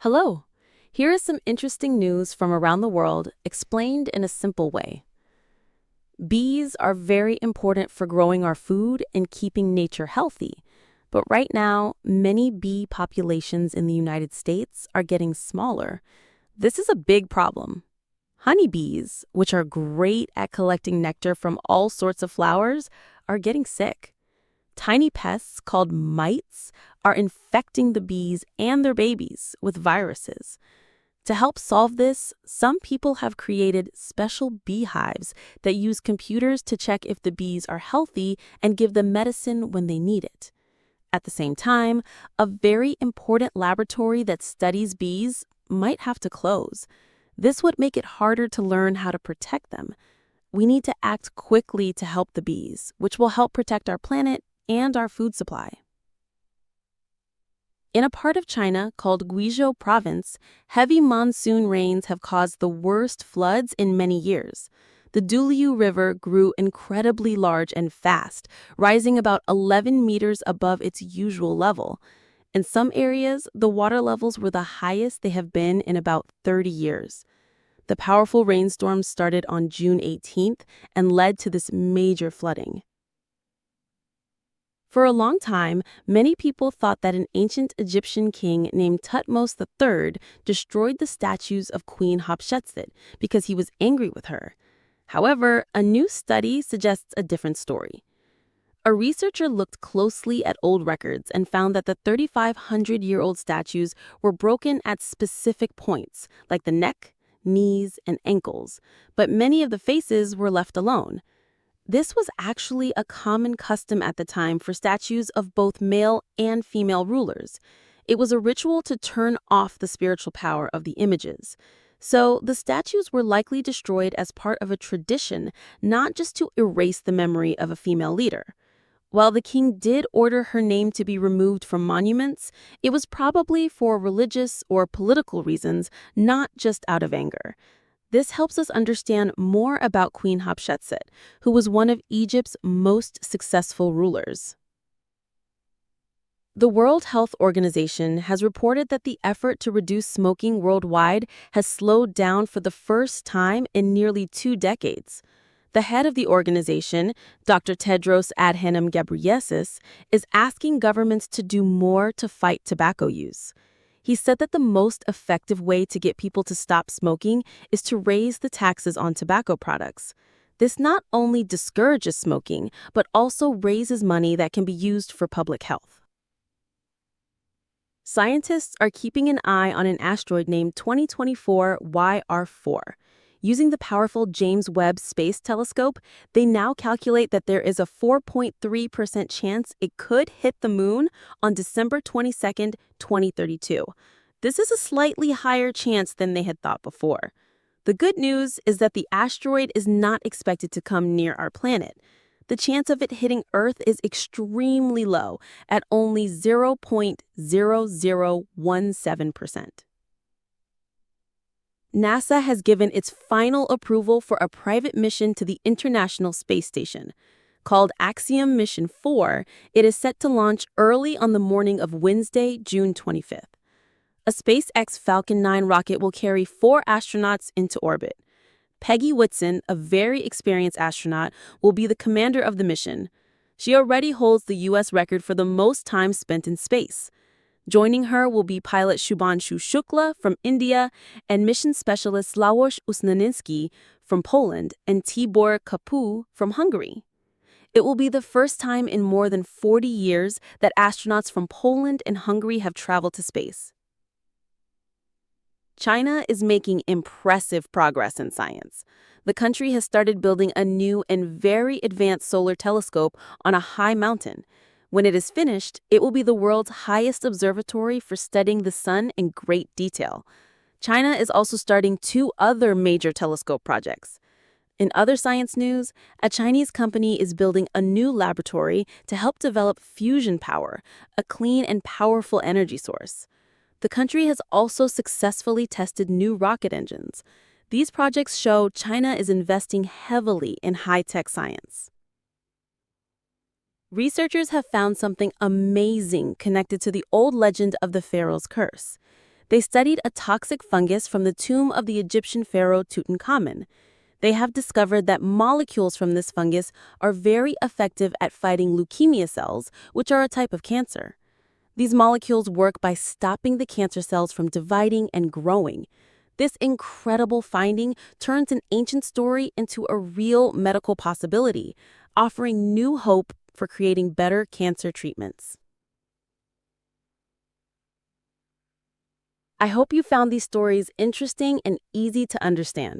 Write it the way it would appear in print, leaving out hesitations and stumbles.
Hello. Here is some interesting news from around the world explained in a simple way. Bees are very important for growing our food and keeping nature healthy. But right now, many bee populations in the United States are getting smaller. This is a big problem. Honeybees, which are great at collecting nectar from all sorts of flowers, are getting sick. Tiny pests called mites are infecting the bees and their babies with viruses. To help solve this, some people have created special beehives that use computers to check if the bees are healthy and give them medicine when they need it. At the same time, a very important laboratory that studies bees might have to close. This would make it harder to learn how to protect them. We need to act quickly to help the bees, which will help protect our planet and our food supply. In a part of China called Guizhou Province, heavy monsoon rains have caused the worst floods in many years. The Duliu River grew incredibly large and fast, rising about 11 meters above its usual level. In some areas, the water levels were the highest they have been in about 30 years. The powerful rainstorms started on June 18th and led to this major flooding. For a long time, many people thought that an ancient Egyptian king named Thutmose III destroyed the statues of Queen Hatshepsut because he was angry with her. However, a new study suggests a different story. A researcher looked closely at old records and found that the 3,500-year-old statues were broken at specific points, like the neck, knees, and ankles, but many of the faces were left alone. This was actually a common custom at the time for statues of both male and female rulers. It was a ritual to turn off the spiritual power of the images. So the statues were likely destroyed as part of a tradition, not just to erase the memory of a female leader. While the king did order her name to be removed from monuments, it was probably for religious or political reasons, not just out of anger. This helps us understand more about Queen Hatshepsut, who was one of Egypt's most successful rulers. The World Health Organization has reported that the effort to reduce smoking worldwide has slowed down for the first time in nearly 2 decades. The head of the organization, Dr. Tedros Adhanom Ghebreyesus, is asking governments to do more to fight tobacco use. He said that the most effective way to get people to stop smoking is to raise the taxes on tobacco products. This not only discourages smoking, but also raises money that can be used for public health. Scientists are keeping an eye on an asteroid named 2024 YR4. Using the powerful James Webb Space Telescope, they now calculate that there is a 4.3% chance it could hit the moon on December 22, 2032. This is a slightly higher chance than they had thought before. The good news is that the asteroid is not expected to come near our planet. The chance of it hitting Earth is extremely low, at only 0.0017%. NASA has given its final approval for a private mission to the International Space Station. Called Axiom Mission 4, it is set to launch early on the morning of Wednesday, June 25th. A SpaceX Falcon 9 rocket will carry 4 astronauts into orbit. Peggy Whitson, a very experienced astronaut, will be the commander of the mission. She already holds the U.S. record for the most time spent in space. Joining her will be pilot Shubhanshu Shukla from India and mission specialist Lajos Usnaninsky from Poland and Tibor Kapu from Hungary. It will be the first time in more than 40 years that astronauts from Poland and Hungary have traveled to space. China is making impressive progress in science. The country has started building a new and very advanced solar telescope on a high mountain. When it is finished, it will be the world's highest observatory for studying the sun in great detail. China is also starting 2 other major telescope projects. In other science news, a Chinese company is building a new laboratory to help develop fusion power, a clean and powerful energy source. The country has also successfully tested new rocket engines. These projects show China is investing heavily in high-tech science. Researchers have found something amazing connected to the old legend of the Pharaoh's curse. They studied a toxic fungus from the tomb of the Egyptian pharaoh Tutankhamun. They have discovered that molecules from this fungus are very effective at fighting leukemia cells, which are a type of cancer. These molecules work by stopping the cancer cells from dividing and growing. This incredible finding turns an ancient story into a real medical possibility, offering new hope for creating better cancer treatments. I hope you found these stories interesting and easy to understand.